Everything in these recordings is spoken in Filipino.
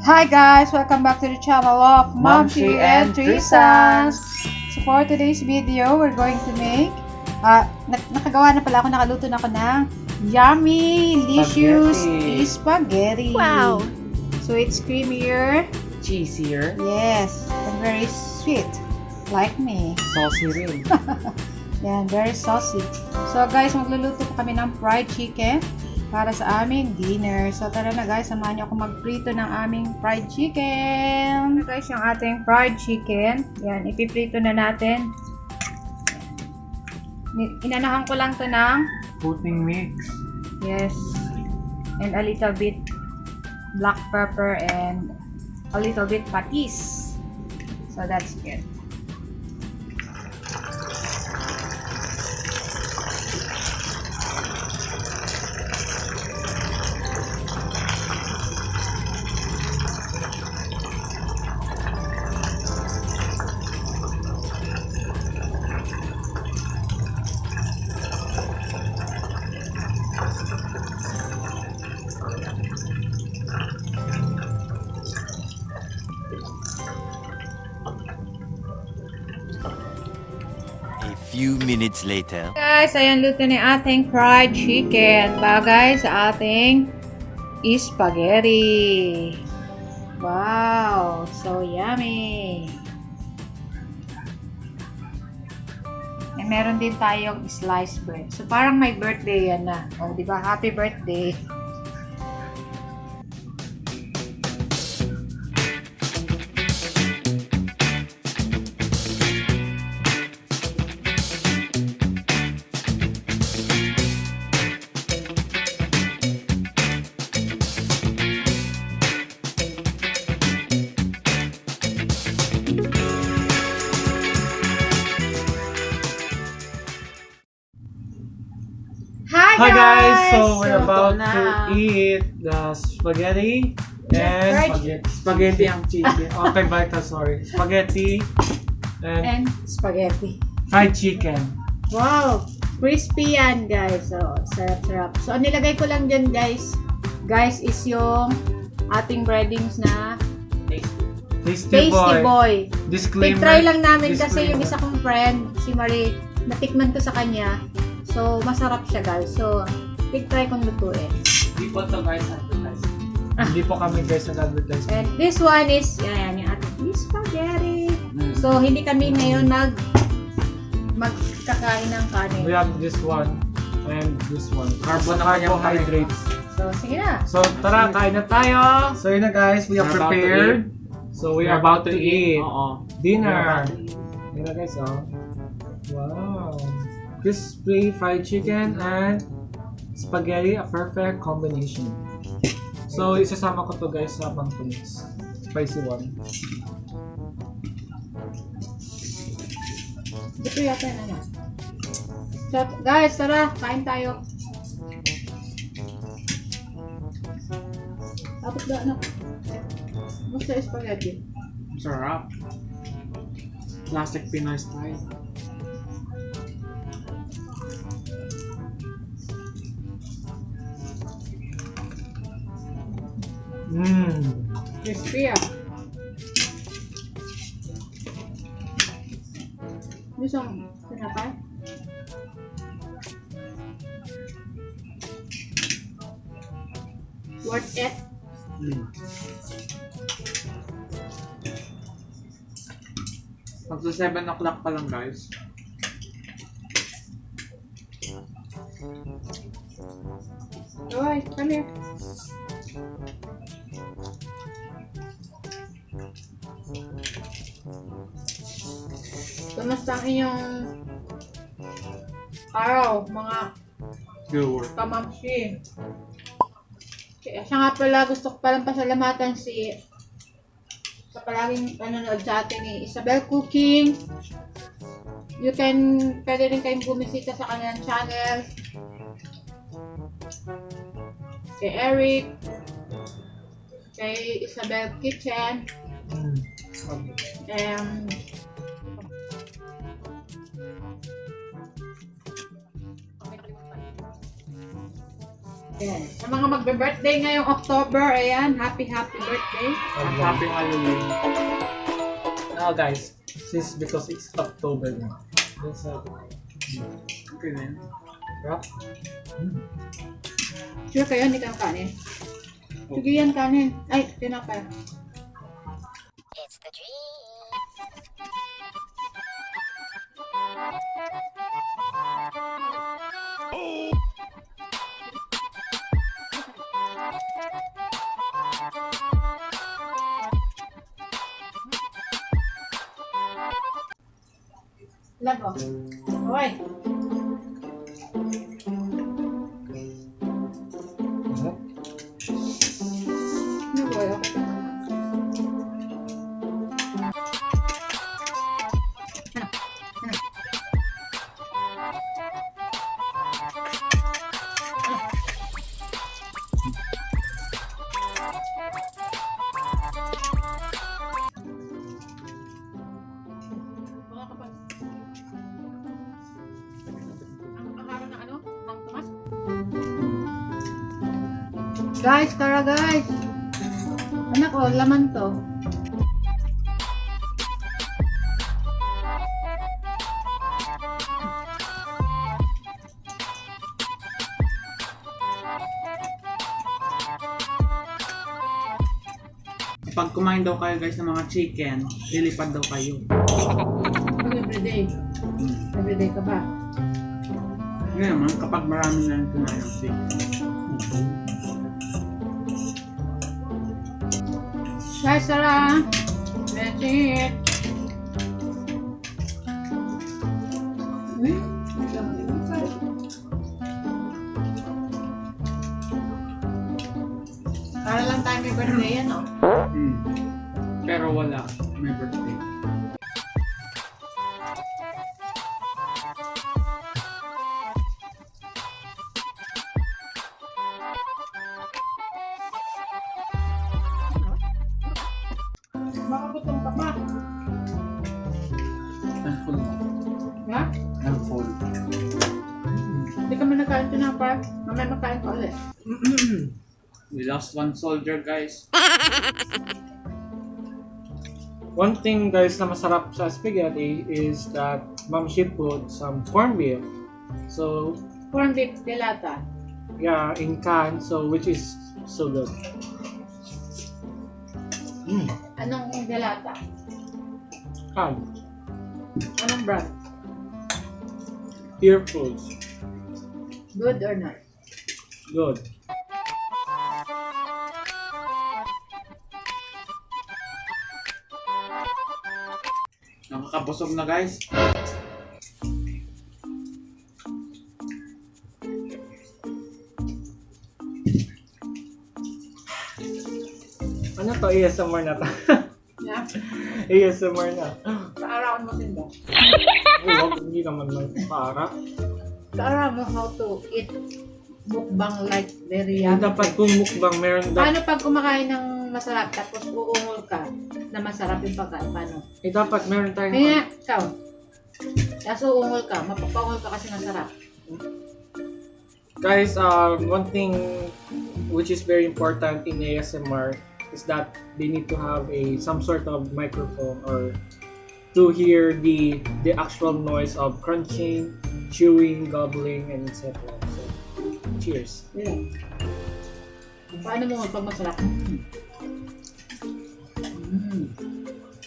Hi guys! Welcome back to the channel of Momshie and Trisans. So for today's video, we're going to make nakagawa na pala ako, nakaluto na ako ng yummy, delicious spaghetti. Wow! So it's creamier, cheesier, yes, and very sweet, like me. saucy rin. Yan, very saucy. So guys, magluluto po kami ng fried chicken para sa aming dinner. So tara na guys, samahan niyo ako magprito ng aming fried chicken. So guys, yung ating fried chicken, yan, ipiprito na natin. Inanahan ko lang to ng Puting mix. yes, and a little bit black pepper and a little bit patis. So that's it. Few minutes later. Guys, ayan, luto na yung ating fried chicken. Bagay sa ating spaghetti. Wow! So yummy! And meron din tayong sliced bread. So parang may birthday yan na. O, di ba? Happy birthday! Hi guys! So we're about to eat the spaghetti and spaghetti ang chicken. Okay, baita, sorry. Spaghetti and spaghetti. fried chicken. Wow! Crispy yan, guys. So, sarap-sarap. So, ang nilagay ko lang dyan, guys, is yung ating breadings na Tasty Boy. Disclaimer. Try lang namin kasi Disclaimer. yung isa kong friend, si Marie, natikman ko sa kanya. So, masarap siya, guys. So, try kong lutuin. Hindi po ito guys advertise. Hindi po kami guys nag-advertise. And this one is, yan, yung ating spaghetti. So, hindi kami ngayon magkakain ng kanin. We have this one and this one. Carbohydrates. So, sige na. So, tara, kain na tayo. So, yun na guys, we are prepared. So, we are about to eat dinner. Yun na guys, oh. Wow. Crispy fried chicken and spaghetti, a perfect combination. So, isasama ko to guys sa pang-tumis. Spicy one. Ito yata na na. So, guys, tara, kain tayo. Tapos na, ano? Gusto yung spaghetti. Sarap. Classic Pinoy style. Crispy ah. Gusto mo tinapay? Worth it? Magsa 7 o'clock pa lang guys. Alright, come here. Kamusta ang inyong araw, mga Good. kamamshi? Kaya siya nga pala, gusto ko palang pasalamatan sa palaging nanonood sa atin ni Isabel Cooking. Pwede rin kayong bumisita sa kanilang channel. Kay Eric, kay Isabel Kitchen, and Yan. Sa mga magbe-birthday ngayong October, ayan, happy birthday. Happy Halloween. Now guys, because it's October na. That's okay na yun. Wrap? Sure kayo, hindi kayo kanin? Sige yan, kanin. Ay, tinapay. It's the dream. Lago. Hoy. Ano ba yun? Guys, tara guys. Anak ko, laman to. Pag kumain daw kayo guys ng mga chicken, lilipad daw kayo. Everyday. Everyday ka ba? Ngayon naman, kapag marami na rin kumain ng chicken. Guys, tara. That's it. Para lang tayo may birthday yan, no? Pero wala, may birthday. Makagutom ka pa. I'm full. Ha? I'm full. Hindi ka man nagkain tinapay. Mamaya makain ka ulit. We lost one soldier guys. One thing guys na masarap sa spaghetti is that Momshie put some corned beef. So Corn beef dilata. yeah, in can, so which is so good. Anong dilata? Can. Anong brand? Pure foods. Good or not? Good. Nakakabusog na guys. Ano to? ASMR na to. Yeah. ASMR na. Kaarawan mo din ba? Huwag, hindi naman lang para. Kaarawan mo how to eat mukbang like very Yung yummy. dapat kung mukbang, meron dapat. Paano pag kumakain ng masarap tapos uungol ka na masarap yung pagkain? Paano? Dapat meron tayong. Kaya, ikaw. Tapos uungol ka. Mapapangol ka kasi masarap. Guys, one thing which is very important in ASMR is that they need to have some sort of microphone or to hear the actual noise of crunching, chewing, gobbling, and etc. So, cheers. Yeah. Paano mo pag masarap?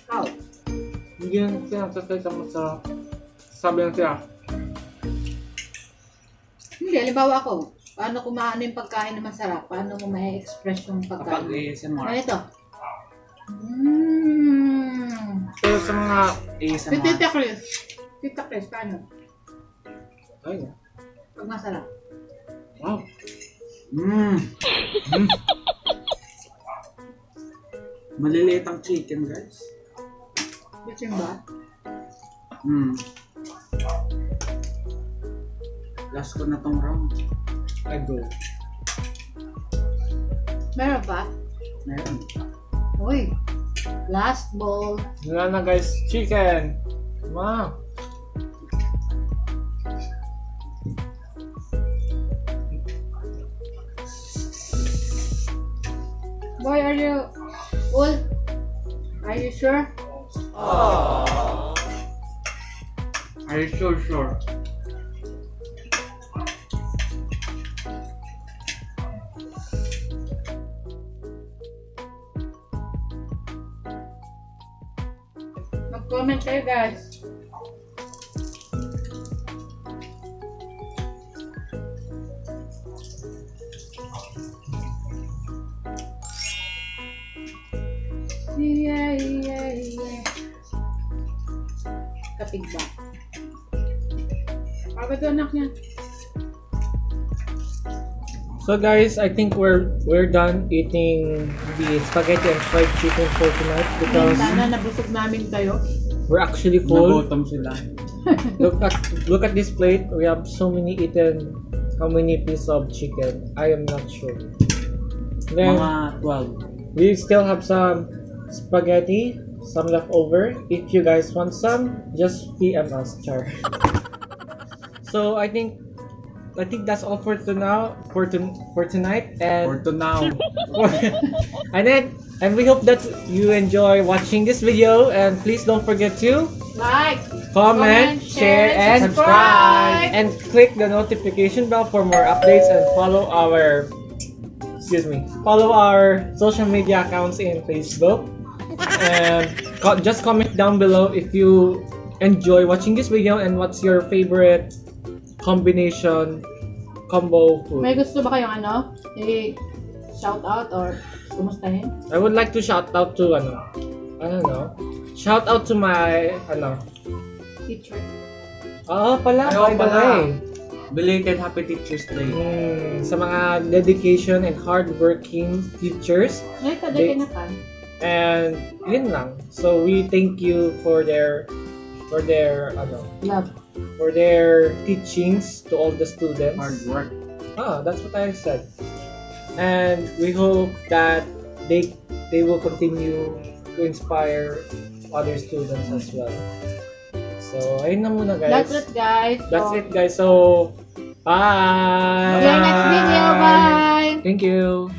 How? Hindi yan sinatatay sa masarap. Sabi lang siya, Hindi, halimbawa ako. Paano kumain yung pagkain na masarap? Paano mo ma-express yung Kapag pagkain? ASMR. Ganito. pero sa mga, Si Tita Chris. Tita Chris, paano? ay, Pag masarap. wow. Maliliit ang chicken guys. Bitching ba? Last ko na tong round. I go. Meron pa? Meron. Uy. Last bowl. Wala na guys, chicken. Wow. Boy, are you full? Are you sure? Are you sure? Mag-comment kayo guys. Yeah. Katigba. Pagod anak niya. So guys, I think we're done eating the spaghetti and fried chicken for tonight because Sana nabusog namin kayo. we're actually full. Nagutom sila. Look at this plate. We have so many eaten. How many pieces of chicken? I am not sure. Then Mga 12. we still have some spaghetti, some leftover. If you guys want some, just PM us, Char. So I think that's all for tonight For to now. and we hope that you enjoy watching this video, and please don't forget to Like, comment, share, and subscribe. and click the notification bell for more updates, and follow our social media accounts in Facebook. And just comment down below if you enjoy watching this video and what's your favorite combo food. May gusto ba kayong shout out or kumustahin? I would like to shout out to shout out to my Teacher. pala, Ayaw by the pala. way. Belated Happy Teacher's Day. Sa mga dedication and hardworking teachers. Ay, taday na kan. And yun lang. So we thank you for their Love. for their teachings to all the students. Hard work. That's what I said. And we hope that they will continue to inspire other students as well. So ayun na muna guys. That's it guys. That's it guys. So bye. See you next video. Bye. Thank you.